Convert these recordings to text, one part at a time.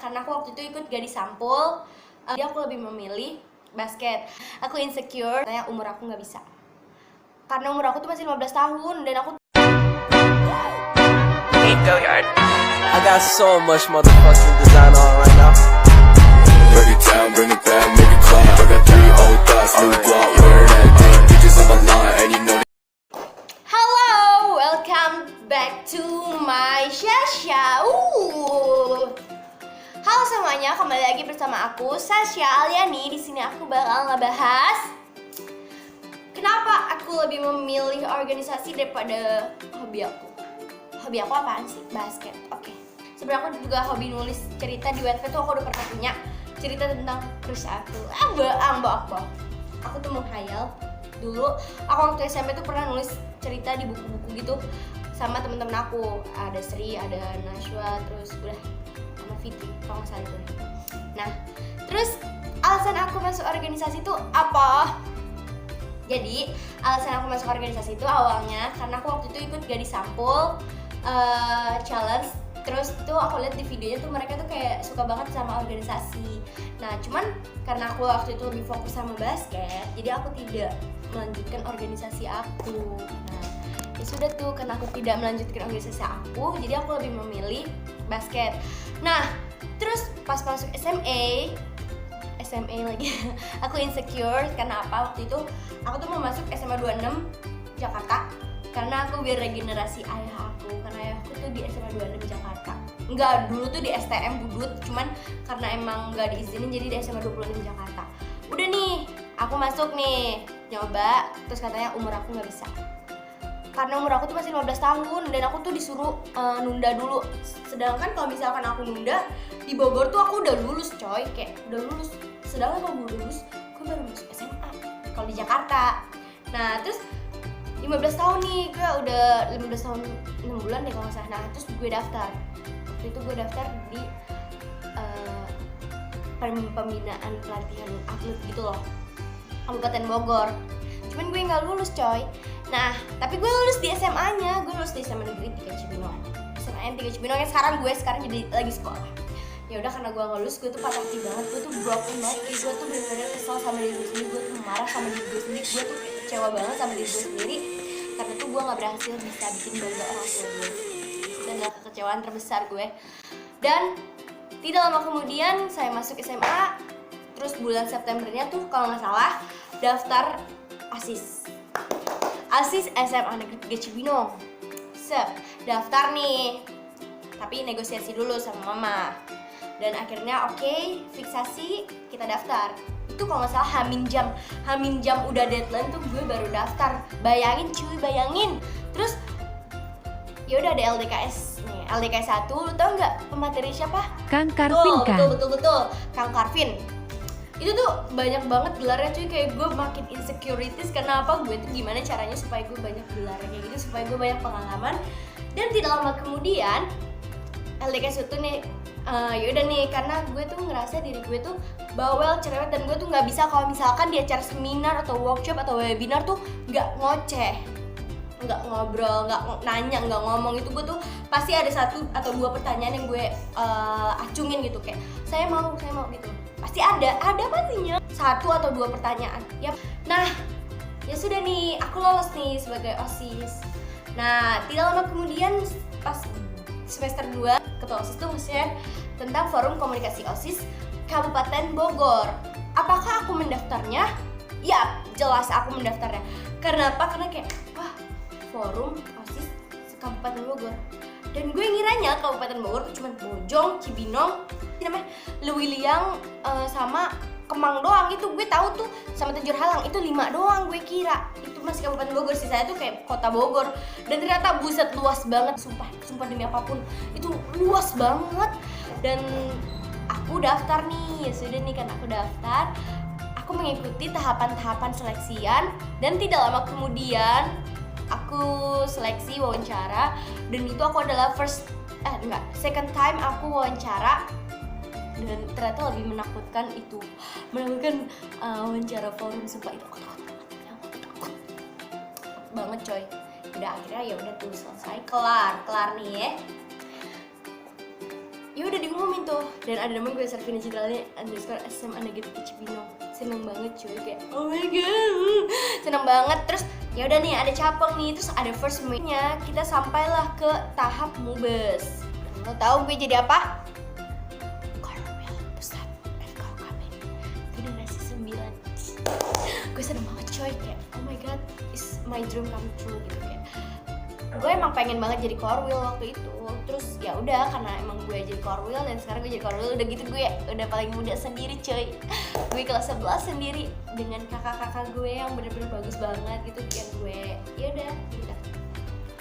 karena aku waktu itu ikut gadis sampul. Jadi aku lebih memilih basket. Aku insecure, tanya umur aku nggak bisa. Karena umur aku tuh masih 15 tahun dan aku I got so much motherfucking design on right now. Break it down, bring it back, make it clap. I got 3 old thoughts, new guap, wear that thing. Bitches on my line, and you know. Hello, welcome back to my Sasha. Halo semuanya, kembali lagi bersama aku Sasha Aliani. Di sini aku bakal ngebahas kenapa aku lebih memilih organisasi daripada hobi aku. Hobi aku apaan sih? Basket. Oke. Sebenarnya aku juga hobi nulis cerita di Wattpad tuh, aku udah pernah punya cerita tentang crush aku. Bohong. Aku tuh menghayal dulu. Aku waktu SMP tuh pernah nulis cerita di buku-buku gitu sama temen-temen aku. Ada Sri, ada Nashwa, terus udah sama Fitri kalau nggak salah itu. Nah, terus alasan aku masuk organisasi itu apa? Jadi alasan aku masuk organisasi itu awalnya karena aku waktu itu ikut gadis sampul challenge. Terus tuh aku lihat di videonya tuh mereka tuh kayak suka banget sama organisasi. Nah cuman karena aku waktu itu lebih fokus sama basket, jadi aku tidak melanjutkan organisasi aku. Nah ya sudah tuh, karena aku tidak melanjutkan organisasi aku, jadi aku lebih memilih basket. Nah terus pas masuk SMA lagi aku insecure. Karena apa? Waktu itu aku tuh mau masuk SMA 26 Jakarta karena aku biar regenerasi ayah aku, karena ayah aku tuh di SMA 26 Jakarta. Enggak, dulu tuh di STM Budut, cuman karena emang nggak diizinin jadi di SMA 26 Jakarta. Udah nih, aku masuk nih, nyoba, terus katanya umur aku nggak bisa. Karena umur aku tuh masih 15 tahun dan aku tuh disuruh nunda dulu. Sedangkan kalau misalkan aku nunda, di Bogor tuh aku udah lulus coy, kayak udah lulus. Sedangkan kalau gue udah lulus, gue baru masuk SMA kalau di Jakarta. Nah terus 15 tahun nih, gue udah 15 tahun 6 bulan deh kalau nggak salah. Nah terus gue daftar. Waktu itu gue daftar di pembinaan pelatihan atlet gitu loh, Kabupaten Bogor. Cuman gue nggak lulus coy. Nah tapi gue lulus di SMA-nya, gue lulus di SMA Negeri 3 Cibinong. SMA 3 Cibinong yang sekarang jadi lagi sekolah. Ya udah, karena gue nggak lulus, gue tuh patah hati banget, gue tuh broken banget. Gue tuh bener-bener kesel sama diri gue sendiri, gue tuh marah sama diri gue sendiri, gue tuh kecewa banget sama diri gue sendiri karena tuh gue nggak berhasil bisa bikin bangga orang tua gue. Dan adalah kekecewaan terbesar gue. Dan tidak lama kemudian saya masuk SMA. Terus bulan Septembernya tuh kalau nggak salah daftar ASIS SMA Negeri 3 Cibinong. Daftar nih, tapi negosiasi dulu sama mama. Dan akhirnya oke, fiksasi, kita daftar. Itu kalau nggak salah hamin jam udah deadline tuh gue baru daftar. Bayangin cuy, bayangin. Terus ya udah ada LDKS nih, LDKS 1, lu tau nggak pemateri siapa? Kang Karvin kan? Betul, Kang Karvin. Itu tuh banyak banget gelarnya cuy, kayak gue makin insecurities. Karena apa? Gue tuh gimana caranya supaya gue banyak gelar kayak gitu, supaya gue banyak pengalaman. Dan tidak lama kemudian LDKS itu nih, yaudah nih, karena gue tuh ngerasa diri gue tuh bawel, cerewet, dan gue tuh nggak bisa kalau misalkan di acara seminar atau workshop atau webinar tuh nggak ngoceh, nggak ngobrol, nggak nanya, nggak ngomong. Itu gue tuh pasti ada 1 atau 2 pertanyaan yang gue acungin gitu, kayak saya mau gitu. Pasti ada pastinya 1 atau 2 pertanyaan. Yap. Nah ya sudah nih, aku lolos nih sebagai OSIS. Nah tidak lama kemudian pas semester 2, ketua OSIS tuh nge-share tentang forum komunikasi OSIS Kabupaten Bogor. Apakah aku mendaftarnya? Ya, jelas aku mendaftarnya. Karena apa? Karena kayak, wah, forum OSIS Kabupaten Bogor. Dan gue ngiranya Kabupaten Bogor tuh cuma Bojong, Cibinong, namanya Lewiliang, sama Kemang doang. Itu gue tahu tuh, sama Tejurhalang, itu 5 doang gue kira. Itu masih Kabupaten Bogor, sih saya tuh kayak kota Bogor. Dan ternyata buset, luas banget, sumpah demi apapun, itu luas banget. Dan aku daftar nih, ya sudah nih, kan aku daftar. Aku mengikuti tahapan-tahapan seleksian, dan tidak lama kemudian aku seleksi wawancara. Dan itu aku adalah second time aku wawancara. Dan ternyata lebih menakutkan wawancara forum, sumpah itu aku takut banget coy. Udah akhirnya ya udah tuh selesai, kelar nih ya. ya udah diumumin tuh, dan ada namanya gue Servina Citralini underscore SMA negatif Cibino. Seneng banget cuy, kayak oh my god, seneng banget. Terus ya udah nih ada capang nih, terus ada first meet-nya, kita sampailah ke tahap mubes. Lo tahu gue jadi apa? Korwil Pusat FKUKM Generasi 9. Gue seneng banget coy, kayak oh my god, is my dream come true gitu. Kayak gue emang pengen banget jadi korwil waktu itu. Terus ya udah, karena emang gue jadi korwil dan sekarang gue jadi korwil, udah gitu gue udah paling muda sendiri coy. Gue kelas 11 sendiri dengan kakak-kakak gue yang bener-bener bagus banget gitu. Kayak gue ya udah gitu.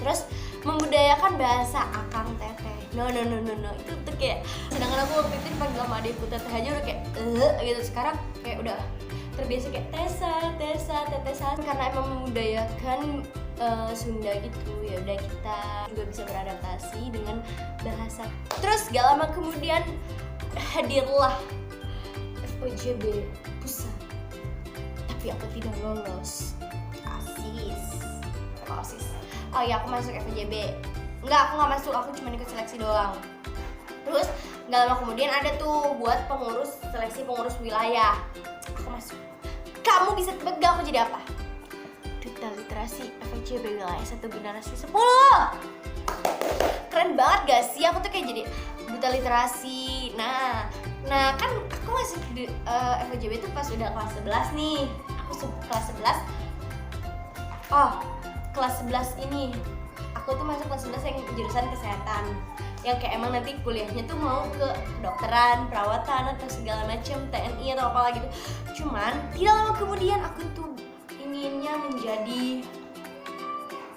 Terus membudayakan bahasa akang teteh. No itu tuh kayak, sedangkan aku waktu itu dipanggil sama adikku teteh aja udah kayak gitu. Sekarang kayak udah terbiasa kayak Tessa karena emang membudayakan Sunda gitu. Ya udah, kita juga bisa beradaptasi dengan bahasa. Terus gak lama kemudian hadirlah FOJB Pusat, tapi aku tidak lolos OSIS. Oh iya, aku masuk FOJB. Enggak, aku gak masuk, aku cuma ikut seleksi doang. Terus gak lama kemudian ada tuh buat seleksi pengurus wilayah. Aku masuk. Kamu bisa tebak gak aku jadi apa? Duta Literasi FOJB Wilayah 1 Generasi 10. Keren banget gak sih? Aku tuh kayak jadi duta literasi. Nah kan aku masuk di FOJB tuh pas udah kelas 11 nih. Aku kelas 11. Oh, kelas 11 ini aku tuh masuk kelas 11 yang jurusan kesehatan, yang kayak emang nanti kuliahnya tuh mau ke kedokteran, perawatan atau segala macam, TNI atau apalah gitu. Cuman tidak lama kemudian aku tuh inginnya menjadi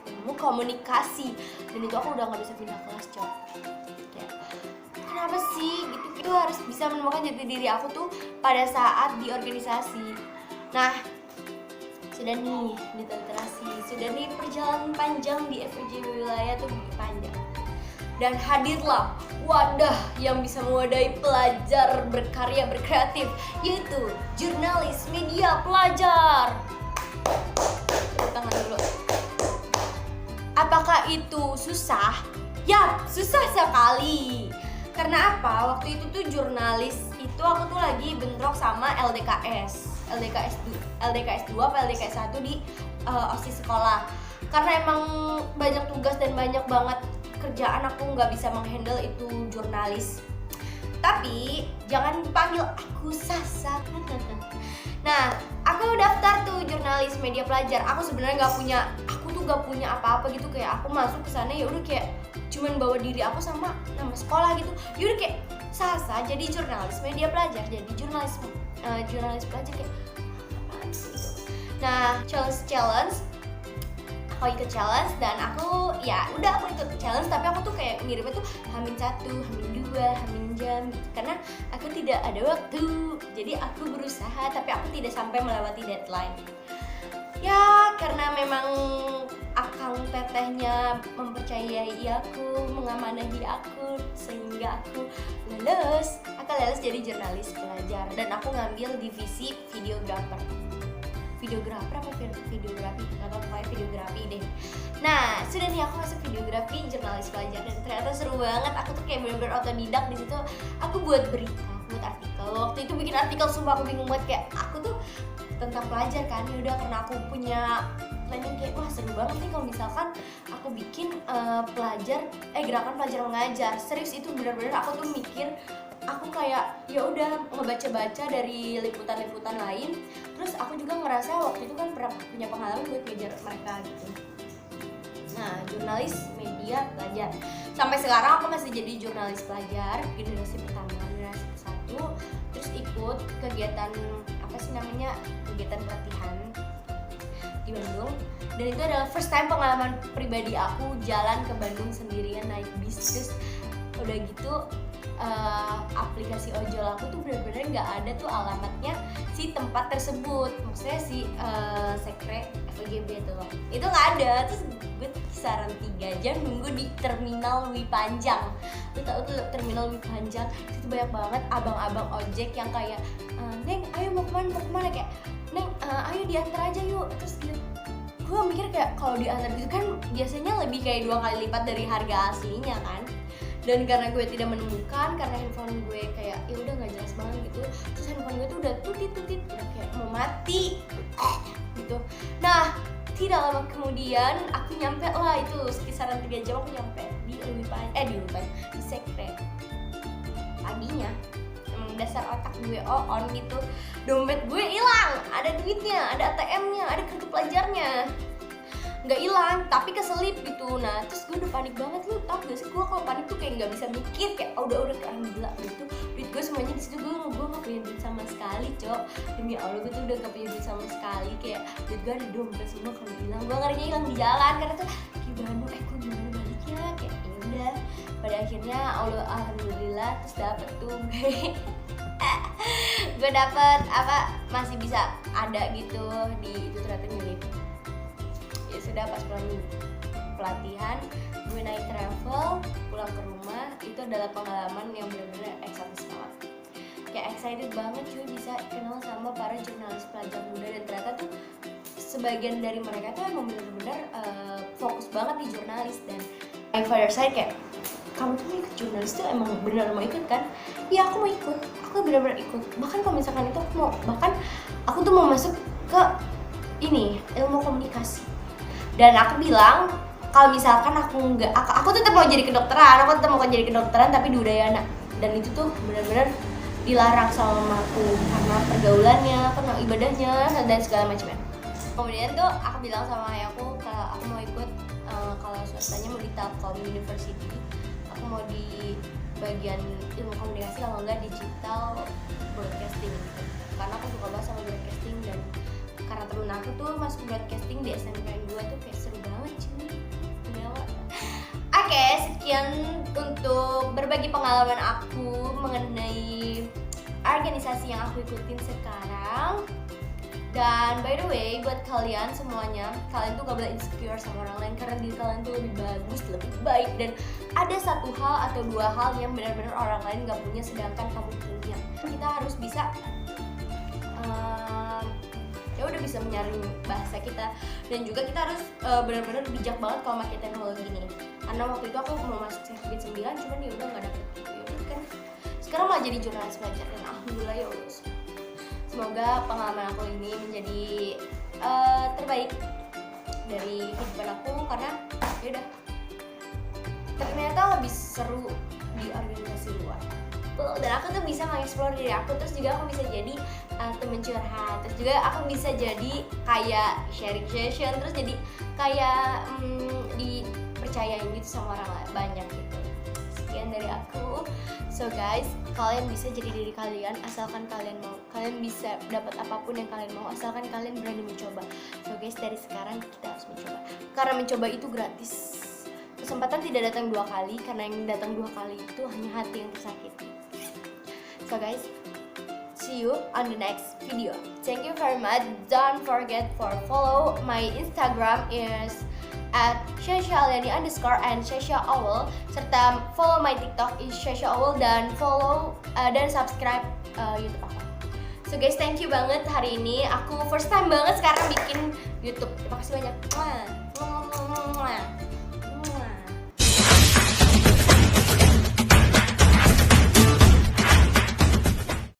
ilmu komunikasi, dan itu aku udah nggak bisa pindah kelas coy. Kayak kenapa sih gitu? Itu harus bisa menemukan jati diri aku tuh pada saat di organisasi. Nah, sudah nih di literasi, sudah nih perjalanan panjang di FOJB Wilayah tuh panjang. Dan hadirlah wadah yang bisa mewadahi pelajar berkarya berkreatif, yaitu Jurnalis Media Pelajar. Tepuk tangan dulu. Apakah itu susah? Ya, susah sekali. Karena apa? Waktu itu tuh jurnalis itu aku tuh lagi bentrok sama LDKS 2 apa LDKS 1 di OSIS sekolah. Karena emang banyak tugas dan banyak banget kerjaan, aku nggak bisa menghandle itu jurnalis. Tapi jangan panggil aku Sasa. Nah, aku daftar tuh jurnalis media pelajar. Aku sebenarnya nggak punya apa-apa gitu. Kayak aku masuk ke sana ya udah kayak cuman bawa diri aku sama nama sekolah gitu. Ya udah kayak Sasa jadi jurnalis media pelajar, jadi jurnalis pelajar kayak apaan sih itu. Nah, challenge aku ikut challenge dan aku ya udah aku ikut challenge, tapi aku tuh kayak ngirimnya tuh H-1, H-2, H-jam gitu, karena aku tidak ada waktu. Jadi aku berusaha tapi aku tidak sampai melewati deadline. Ya karena memang akang tetehnya mempercayai aku, mengamanahi aku, sehingga aku lulus jadi jurnalis pelajar, dan aku ngambil divisi videografi, nggak tahu, pokoknya videografi deh. Nah sudah nih aku masuk videografi jurnalis pelajar, dan ternyata seru banget. Aku tuh kayak bener-bener otodidak di situ. Aku buat berita, buat artikel. Waktu itu bikin artikel sumpah aku bingung banget, kayak aku tuh tentang pelajar kan. Ya udah, karena aku punya planning kayak wah seru banget nih kalau misalkan aku bikin gerakan pelajar mengajar. Serius, itu bener-bener aku tuh mikir, aku kayak ya udah ngebaca-baca dari liputan-liputan lain. Terus aku juga ngerasa waktu itu kan pernah punya pengalaman buat ngejar mereka gitu. Nah, jurnalis media pelajar. Sampai sekarang aku masih jadi jurnalis pelajar generasi pertama, generasi ke-1. Terus ikut kegiatan kegiatan pelatihan di Bandung. Dan itu adalah first time pengalaman pribadi aku jalan ke Bandung sendirian naik bis. Terus udah gitu aplikasi ojol aku tuh bener-bener nggak ada tuh alamatnya si tempat tersebut, maksudnya si sekre FOJB itu nggak ada. Terus gue kisaran 3 jam nunggu di terminal Wi Panjang. Lu tau tuh terminal Wi Panjang itu banyak banget abang-abang ojek yang kayak Neng ayo mau kemana kayak Neng ayo diantar aja yuk. Terus gitu gue mikir kayak kalau diantar gitu kan biasanya lebih kayak 2 kali lipat dari harga aslinya kan. Dan karena gue tidak menemukan, karena handphone gue kayak ya udah nggak jelas banget gitu, terus handphone gue tuh udah tutit udah kayak mau mati gitu. Nah tidak lama kemudian aku nyampe lah, itu kisaran 3 jam aku nyampe di di sekret. Paginya emang dasar otak gue on gitu, dompet gue hilang, ada duitnya, ada ATM-nya, ada kartu pelajarnya, nggak hilang tapi keselip gitu. Nah terus gue udah panik banget. Lu tau gak sih gue kalau panik tuh kayak nggak bisa mikir, kayak udah kayak orang gila gitu. Duit gue semuanya di situ, gue nggak punya duit sama sekali, Cok. Demi Allah gue tuh udah nggak punya duit sama sekali, kayak duit gue ada dompet semua kalau hilang. Gue ngerinya hilang di jalan karena tuh gimana kok gimana baliknya, kayak ya udah. Pada akhirnya alhamdulillah terus dapet tuh gue dapet masih bisa ada gitu di itu ternyata milik. Ya sudah, pas pulang pelatihan gue naik travel pulang ke rumah, itu adalah pengalaman yang benar-benar eksotis banget, kayak excited banget cuy bisa kenal sama para jurnalis pelajar muda. Dan ternyata tuh sebagian dari mereka tuh emang benar-benar fokus banget di jurnalis. Dan my father side kayak, kamu tuh mau ikut jurnalis tuh emang benar mau ikut kan? Iya aku mau ikut, aku benar-benar ikut. Bahkan kalau misalkan itu aku tuh mau masuk ke ini ilmu komunikasi. Dan aku bilang kalau misalkan aku tetap mau jadi kedokteran, tapi di Udayana. Dan itu tuh benar-benar dilarang sama mamaku karena pergaulannya, karena ibadahnya dan segala macamnya. Kemudian tuh aku bilang sama ayahku kalau aku mau ikut kalau swastanya mau di Telkom University, aku mau di bagian ilmu komunikasi, kalau enggak digital broadcasting gitu. Karena aku suka banget sama broadcasting, dan karena temen aku tuh masuk broadcasting di SNMPTN 2 tuh kayak seru banget cuy. Oke, sekian untuk berbagi pengalaman aku mengenai organisasi yang aku ikutin sekarang. Dan by the way, buat kalian semuanya, kalian tuh gak boleh insecure sama orang lain, karena diri kalian tuh lebih bagus, lebih baik. Dan ada satu hal atau dua hal yang benar-benar orang lain gak punya sedangkan kamu punya. Kita harus bisa ya udah bisa menyaring bahasa kita, dan juga kita harus benar-benar bijak banget kalau pakai teknologi ini. Karena waktu itu aku mau masuk sertifikat 9, cuman ya udah nggak dapet. Ya udah kan sekarang malah jadi jurnalis pelajar, dan alhamdulillah ya Allah. Semoga pengalaman aku ini menjadi terbaik dari kehidupan aku, karena ya udah ternyata lebih seru di organisasi luar. Dan aku tuh bisa mengeksplor diri aku, terus juga aku bisa jadi temen curhat, terus juga aku bisa jadi kayak sharing session, terus jadi kayak dipercayain gitu sama orang banyak gitu. Sekian dari aku. So guys, kalian bisa jadi diri kalian asalkan kalian mau. Kalian bisa dapat apapun yang kalian mau asalkan kalian berani mencoba. So guys, dari sekarang kita harus mencoba, karena mencoba itu gratis. Kesempatan tidak datang 2 kali, karena yang datang 2 kali itu hanya hati yang tersakiti. So guys, see you on the next video. Thank you very much. Don't forget for follow my Instagram is @shasha_aliani_ and @shasha_owl, serta follow my TikTok is @shasha_owl, dan follow dan subscribe YouTube aku. So guys, thank you banget. Hari ini aku first time banget sekarang bikin YouTube. Terima kasih banyak.